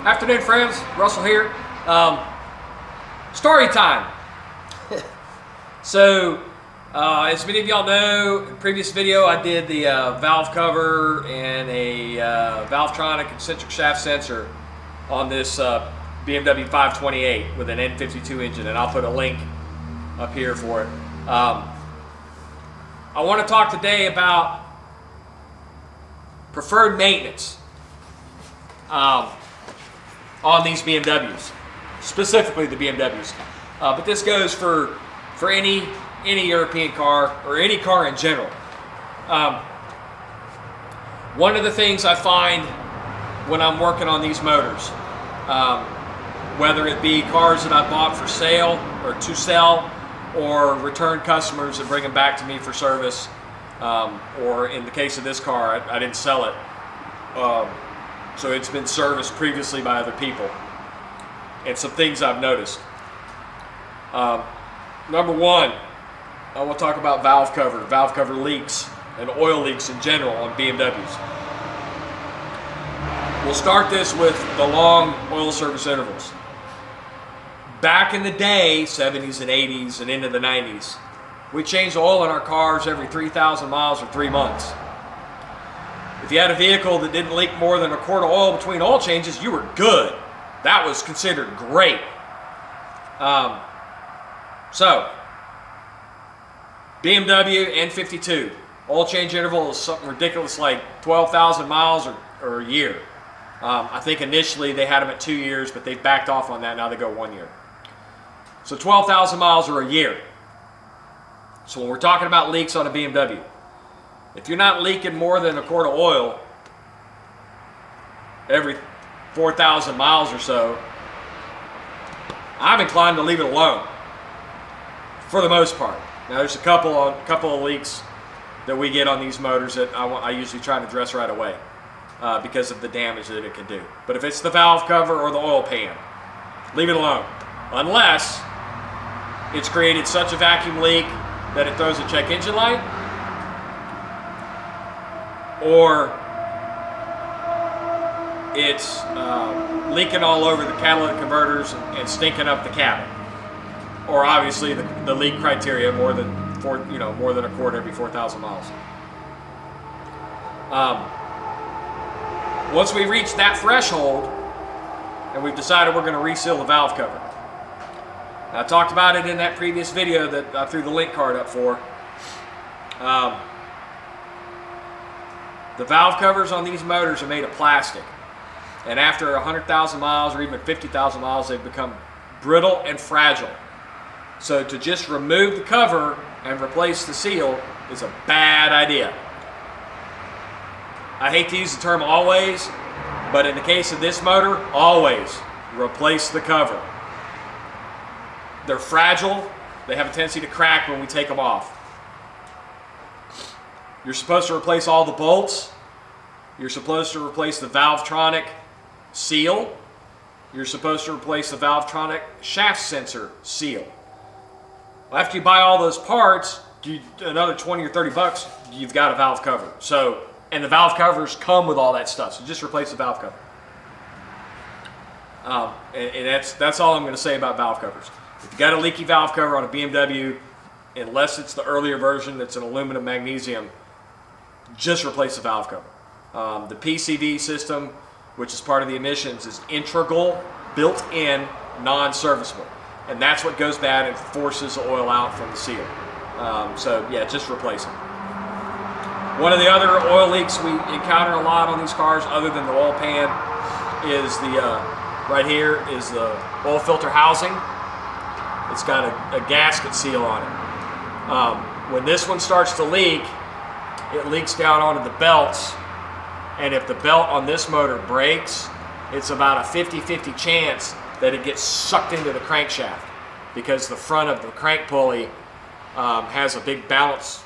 Afternoon, friends. Russell here. Story time. So, as many of y'all know, in the previous video I did the valve cover and a Valvetronic eccentric shaft sensor on this BMW 528 with an N-52 engine, and I'll put a link up here for it. I want to talk today about preferred maintenance on these BMWs, specifically the BMWs. But this goes for any European car or any car in general. One of the things I find when I'm working on these motors, whether it be cars that I bought for sale or to sell, or return customers that bring them back to me for service, or in the case of this car, I didn't sell it. So it's been serviced previously by other people. And some things I've noticed. Number one, I will talk about valve cover leaks, and oil leaks in general on BMWs. We'll start this with the long oil service intervals. Back in the day, 70s and 80s and into the 90s, we changed oil in our cars every 3,000 miles or 3 months. If you had a vehicle that didn't leak more than a quart of oil between oil changes, you were good. That was considered great. So, BMW N-52, oil change interval is something ridiculous like 12,000 miles or a year. I think initially they had them at 2 years, but they've backed off on that. Now they go 1 year. So 12,000 miles or a year. So when we're talking about leaks on a BMW, if you're not leaking more than a quart of oil every 4,000 miles or so, I'm inclined to leave it alone for the most part. Now there's a couple of leaks that we get on these motors that I usually try to address right away because of the damage that it can do. But if it's the valve cover or the oil pan, leave it alone. Unless it's created such a vacuum leak that it throws a check engine light, or it's leaking all over the catalytic converters and stinking up the cabin, or obviously the leak criteria more than a quart every 4,000 miles. Once we reach that threshold and we've decided we're going to reseal the valve cover. Now, I talked about it in that previous video that I threw the link card up for. The valve covers on these motors are made of plastic, and after 100,000 miles or even 50,000 miles, they've become brittle and fragile. So to just remove the cover and replace the seal is a bad idea. I hate to use the term always, but in the case of this motor, always replace the cover. They're fragile. They have a tendency to crack when we take them off. You're supposed to replace all the bolts. You're supposed to replace the Valvetronic seal. You're supposed to replace the Valvetronic shaft sensor seal. Well, after you buy all those parts, another 20 or 30 bucks, you've got a valve cover. So, and the valve covers come with all that stuff. So just replace the valve cover. And that's all I'm going to say about valve covers. If you got a leaky valve cover on a BMW, unless it's the earlier version that's an aluminum magnesium, just replace the valve cover. The PCV system, which is part of the emissions, is integral, built-in, non-serviceable. And that's what goes bad and forces the oil out from the seal. So yeah, just replace them. One of the other oil leaks we encounter a lot on these cars, other than the oil pan, is right here is the oil filter housing. It's got a gasket seal on it. When this one starts to leak, it leaks down onto the belts, and if the belt on this motor breaks, it's about a 50-50 chance that it gets sucked into the crankshaft, because the front of the crank pulley has a big balance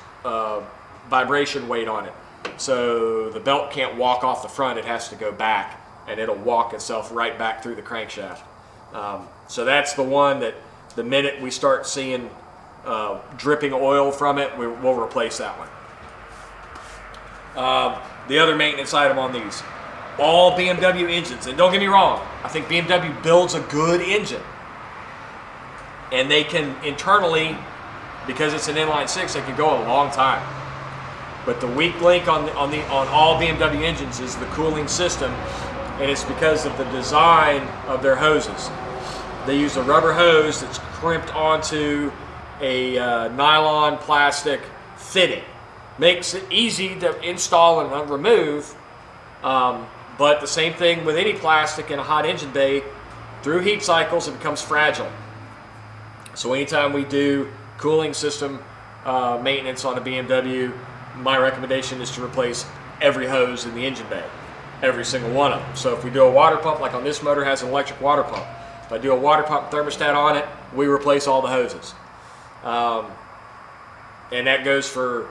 vibration weight on it. So the belt can't walk off the front, it has to go back, and it'll walk itself right back through the crankshaft. So that's the one that the minute we start seeing dripping oil from it, we'll replace that one. The other maintenance item on these, all BMW engines, and don't get me wrong, I think BMW builds a good engine. And they can internally, because it's an inline six, they can go a long time. But the weak link on all BMW engines is the cooling system, and it's because of the design of their hoses. They use a rubber hose that's crimped onto a nylon plastic fitting. Makes it easy to install and remove, but the same thing with any plastic in a hot engine bay, through heat cycles it becomes fragile. So anytime we do cooling system maintenance on a BMW, my recommendation is to replace every hose in the engine bay, every single one of them. So if we do a water pump, like on this motor has an electric water pump, if I do a water pump thermostat on it, we replace all the hoses. And that goes for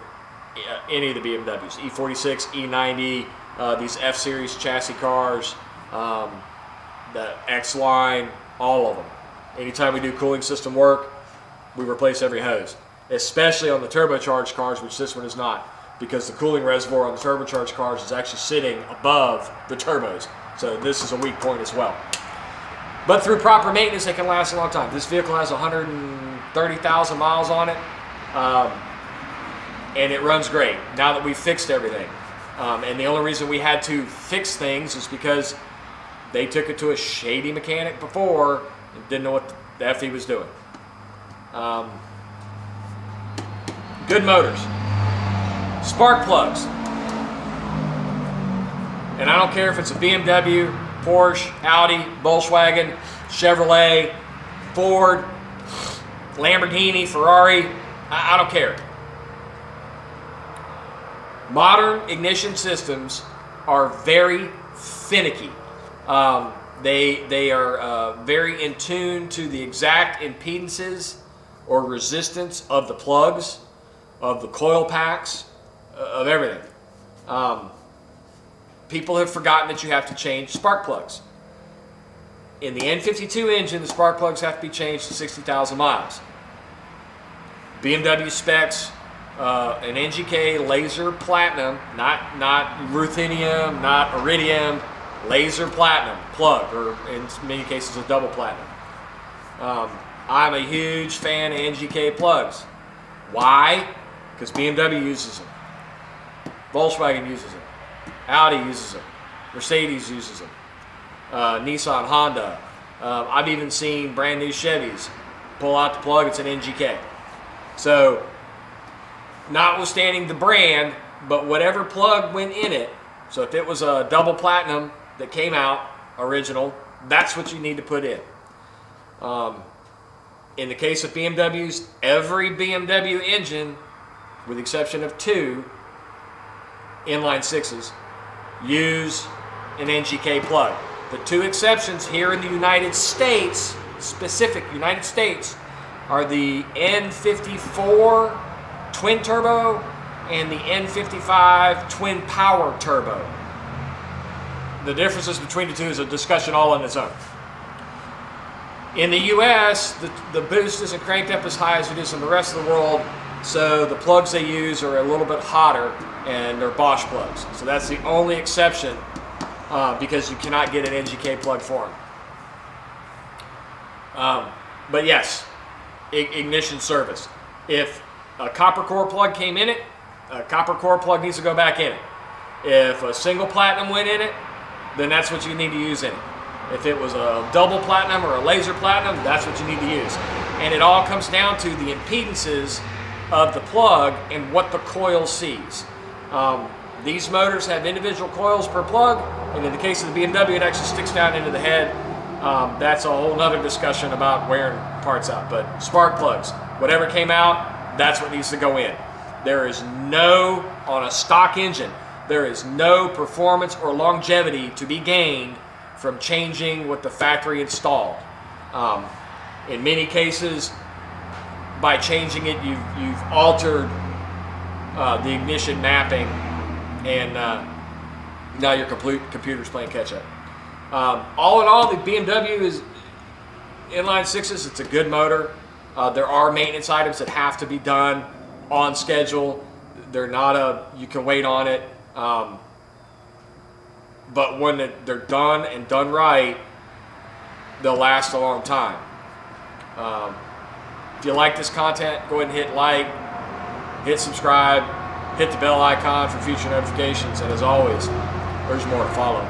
any of the BMWs, E46, E90, these F-Series chassis cars, the X-Line, all of them. Anytime we do cooling system work, we replace every hose, especially on the turbocharged cars, which this one is not, because the cooling reservoir on the turbocharged cars is actually sitting above the turbos. So this is a weak point as well. But through proper maintenance, it can last a long time. This vehicle has 130,000 miles on it, and it runs great now that we've fixed everything. And the only reason we had to fix things is because they took it to a shady mechanic before and didn't know what the F he was doing. Good motors. Spark plugs. And I don't care if it's a BMW, Porsche, Audi, Volkswagen, Chevrolet, Ford, Lamborghini, Ferrari, I don't care. Modern ignition systems are very finicky. They are very in tune to the exact impedances or resistance of the plugs, of the coil packs, of everything. People have forgotten that you have to change spark plugs. In the N-52 engine, the spark plugs have to be changed to 60,000 miles. BMW specs an NGK laser platinum, not ruthenium, not iridium, laser platinum plug, or in many cases a double platinum. I'm a huge fan of NGK plugs. Why? Because BMW uses them. Volkswagen uses them. Audi uses them. Mercedes uses them. Nissan, Honda. I've even seen brand new Chevys pull out the plug, it's an NGK. So, notwithstanding the brand, but whatever plug went in it, so if it was a double platinum that came out, original, that's what you need to put in. In the case of BMWs, every BMW engine, with the exception of 2 inline 6s, use an NGK plug. The 2 exceptions here in the United States, specific United States, are the N-54 twin turbo and the N-55 twin power turbo. The differences between the two is a discussion all on its own. In the US, the boost isn't cranked up as high as it is in the rest of the world, so the plugs they use are a little bit hotter, and they're Bosch plugs. So that's the only exception, because you cannot get an NGK plug for them. But yes, ignition service. If a copper core plug came in it, a copper core plug needs to go back in it. If a single platinum went in it, then that's what you need to use in it. If it was a double platinum or a laser platinum, that's what you need to use. And it all comes down to the impedances of the plug and what the coil sees. These motors have individual coils per plug, and in the case of the BMW, it actually sticks down into the head. That's a whole nother discussion about wearing parts out. But spark plugs, whatever came out, that's what needs to go in. There is no, on a stock engine, there is no performance or longevity to be gained from changing what the factory installed. In many cases, by changing it, you've altered the ignition mapping, and now your computer's playing catch up. All in all, the BMW is inline 6s. It's a good motor. There are maintenance items that have to be done on schedule. They're not you can wait on it. but when they're done and done right, they'll last a long time. If you like this content, go ahead and hit like, hit subscribe, hit the bell icon for future notifications, and as always, there's more to follow.